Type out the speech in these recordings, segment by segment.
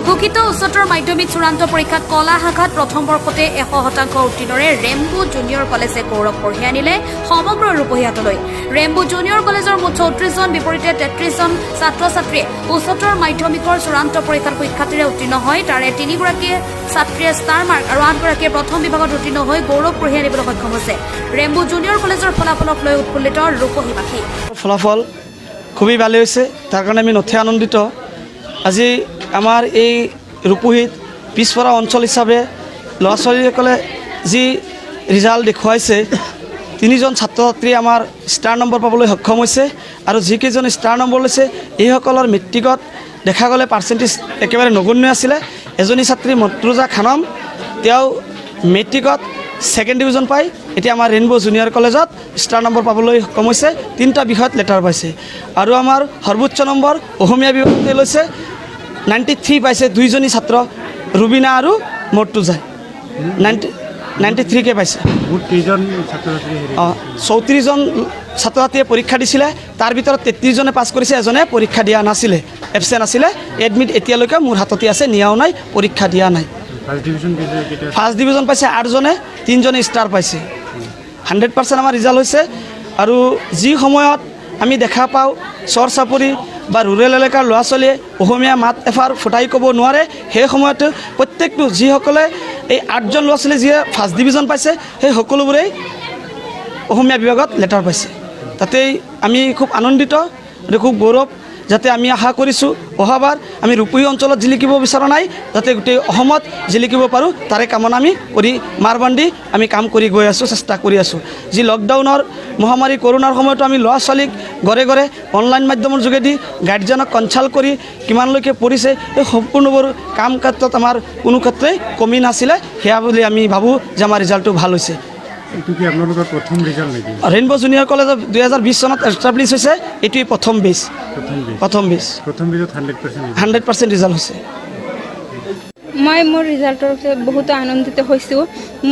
ঘোষিত উচ্চতৰ মাধ্যমিক চূড়ান্ত পৰীক্ষাত কলা শাখাত প্ৰথম বৰ্ষতে 100% উত্তীৰ্ণৰে ৰেম্বো জুনিয়ৰ কলেজে গৌৰৱ কঢ়িয়াই আনিলে সমগ্ৰ ৰূপহীহাটলৈ। ৰেম্বো জুনিয়ৰ কলেজৰ মুঠ 34 জন বিপৰীতে 33 জন ছাত্ৰ ছাত্ৰীয়ে উচ্চতৰ মাধ্যমিকৰ চূড়ান্ত পৰীক্ষাত সুখ্যাতিৰে উত্তীৰ্ণ হয়। তাৰে 3 গৰাকীয়ে ছাত্ৰীয়ে ষ্টাৰ মাৰ্ক আৰু 8 গৰাকীয়ে প্ৰথম বিভাগত উত্তীৰ্ণ হৈ গৌৰৱ কঢ়িয়াই আনিবলৈ সক্ষম হৈছে। ৰেম্বো জুনিয়ৰ কলেজৰ ফলাফলক লৈ উৎফুল্লিত ৰূপহীবাসী। ফলাফল খুবই ভালো হয়েছে, তাৰ কাৰণে আমি নথে আনন্দিত। আজি আমাৰ এই ৰূপহীত পিছপৰা অঞ্চল হিসাবে ল'ৰা ছোৱালীসকলে যি ৰিজাল্ট দেখুৱাইছে, 3 জন ছাত্ৰ ছাত্ৰী আমাৰ ষ্টাৰ নম্বৰ পাবলৈ সক্ষম হৈছে। আৰু যিকেইজন ষ্টাৰ নম্বৰ লৈছে এইসকলৰ মেট্ৰিকত দেখা গ'লে পাৰ্চেণ্টেজ একেবাৰে নগণ্য আছিলে। এজনী ছাত্ৰী মৰ্তুজা খানম, তেওঁ মেট্ৰিকত 2nd ডিভিজন পাই এতিয়া আমাৰ ৰেইনবো জুনিয়ৰ কলেজত ষ্টাৰ নম্বৰ পাবলৈ সক্ষম হৈছে। 3টা বিষয়ত লেটাৰ পাইছে। আৰু আমাৰ সৰ্বোচ্চ নম্বৰ অসমীয়া বিভাগতে লৈছে, 93 পাইছে 2জনী ছাত্ৰ, ৰুবিনা আৰু মৰ্তুজাই 93কে পাইছে। 34 জন ছাত্ৰ ছাত্ৰীয়ে পৰীক্ষা দিছিলে, তাৰ ভিতৰত 33 জনে পাছ কৰিছে, এজনে পৰীক্ষা দিয়া নাছিলে, এবচেণ্ট আছিলে। এডমিট এতিয়ালৈকে মোৰ হাততে আছে, নিয়াও নাই, পৰীক্ষা দিয়া নাই। ফাৰ্ষ্ট ডিভিজন পাইছে 8 জনে, 3 জনে ষ্টাৰ পাইছে। 100% আমাৰ ৰিজাল্ট হৈছে। আৰু যি সময়ত আমি দেখা পাওঁ চৰ চাপৰি বা ৰুৰেল এলেকাৰ ল'ৰা ছোৱালীয়ে অসমীয়া মাত এফাৰ ফুটাই ক'ব নোৱাৰে, সেই সময়তে প্ৰত্যেকটো যিসকলে এই 8 জন ল'ৰা ছোৱালী যিয়ে ফাৰ্ষ্ট ডিভিজন পাইছে, সেই সকলোবোৰেই অসমীয়া বিভাগত লেটাৰ পাইছে। তাতেই আমি খুব আনন্দিত, খুব গৌৰৱ। যাতে আমি আশা কৰিছোঁ অহাবাৰ আমি ৰূপহী অঞ্চলত জিলিকিব বিচৰা নাই, যাতে গোটেই অসমত জিলিকিব পাৰোঁ, তাৰে কামনা আমি কৰি মাৰ বান্ধি আমি কাম কৰি গৈ আছোঁ, চেষ্টা কৰি আছোঁ। যি লকডাউনৰ মহামাৰী কৰোণাৰ সময়তো আমি ল'ৰা ছোৱালীক ঘৰে ঘৰে অনলাইন মাধ্যমৰ যোগেদি গাৰ্জেনক কনচাল্ট কৰি কিমানলৈকে পঢ়িছে, এই সম্পূৰ্ণবোৰ কাম ক্ষেত্ৰত আমাৰ কোনো ক্ষেত্ৰই কমি নাছিলে। সেয়া বুলি আমি ভাবোঁ যে আমাৰ ৰিজাল্টটো ভাল হৈছে। ৰেইনবো জুনিয়ৰ কলেজ 2020 চনত এষ্টাব্লিছ হৈছে, এইটোৱেই প্ৰথম বেচ। 100% ৰিজাল্ট হৈছে। মই মোৰ ৰিজাল্টৰ পিছত বহুতো আনন্দিত হৈছোঁ।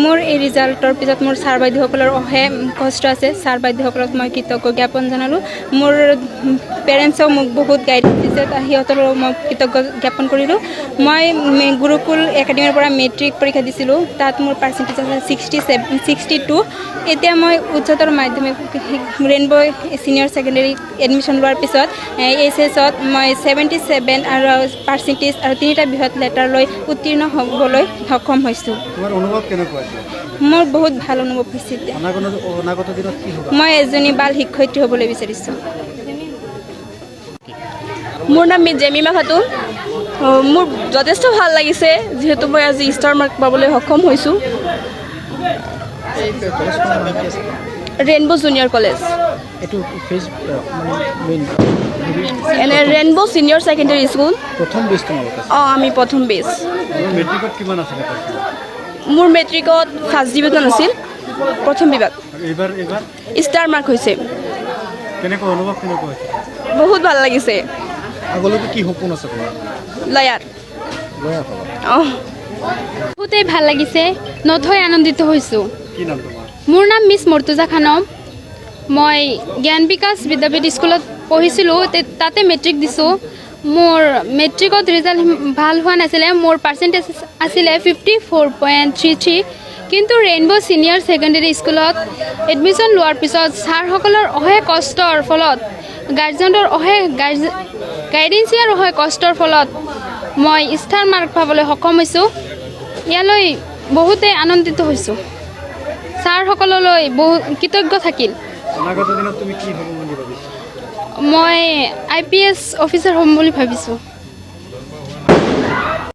মোৰ এই ৰিজাল্টৰ পিছত মোৰ ছাৰ বাইদেউসকলৰ অশেষ কষ্ট আছে। ছাৰ বাইদেউসকলক মই কৃতজ্ঞ জ্ঞাপন জনালোঁ। মোৰ পেৰেণ্টছেও মোক বহুত গাইডেঞ্চ দিছে, সিহঁতৰো মই কৃতজ্ঞ জ্ঞাপন কৰিলোঁ। মই গুৰুকুল একাডেমীৰ পৰা মেট্ৰিক পৰীক্ষা দিছিলোঁ, তাত মোৰ পাৰ্চেণ্টেজ আছে 62। এতিয়া মই উচ্চতৰ মাধ্যমিক ৰেইনবো ছিনিয়ৰ ছেকেণ্ডেৰী এডমিশ্যন লোৱাৰ পিছত HSত মই 77 আৰু পাৰ্চেণ্টেজ আৰু 3টা বিষয়ত লেটাৰ লৈ উত্তীৰ্ণ হ'বলৈ সক্ষম হৈছোঁ। মোৰ বহুত ভাল অনুভৱ হৈছে। মই এজনী বাল শিক্ষয়িত্ৰী হ'বলৈ বিচাৰিছোঁ। মোৰ নাম জেমিমা খাতুন। মোৰ যথেষ্ট ভাল লাগিছে, যিহেতু মই আজি ষ্টাৰ মাৰ্ক পাবলৈ সক্ষম হৈছোঁ। ৰেইনবো জুনিয়ৰ কলেজ, এনে ৰেইনবো ছিনিয়ৰ ছেকেণ্ডেৰী স্কুল। আমি প্ৰথম বেচ। মোৰ মেট্ৰিকত ফাৰ্ষ্ট ডিভিজন আছিল, প্ৰথম বিভাগ। ষ্টাৰ মাৰ্ক হৈছে। বহুত ভাল লাগিছে। লয়াৰ। বহুতেই ভাল লাগিছে, নথৈ আনন্দিত হৈছোঁ। মোৰ নাম মিছ মৰ্তুজা খানম। মই জ্ঞান বিকাশ বিদ্যাপীঠ স্কুলত পঢ়িছিলোঁ, তাতে মেট্ৰিক দিছোঁ। মোৰ মেট্ৰিকত ৰিজাল্ট ভাল হোৱা নাছিলে, মোৰ পাৰ্চেণ্টেজ আছিলে 54.33। কিন্তু ৰেইনবো ছিনিয়ৰ ছেকেণ্ডেৰী স্কুলত এডমিশ্যন লোৱাৰ পিছত ছাৰসকলৰ অশেষ কষ্টৰ ফলত, গাৰ্জেনৰ অশেষ গাইডেঞ্চিয়াৰ অশেষ কষ্টৰ ফলত মই ষ্টাৰ মাৰ্ক পাবলৈ সক্ষম হৈছোঁ। ইয়ালৈ বহুতেই আনন্দিত হৈছোঁ। ছাৰসকললৈ বহু কৃতজ্ঞ থাকিল। মই IPS অফিচাৰ হ'ম বুলি ভাবিছোঁ।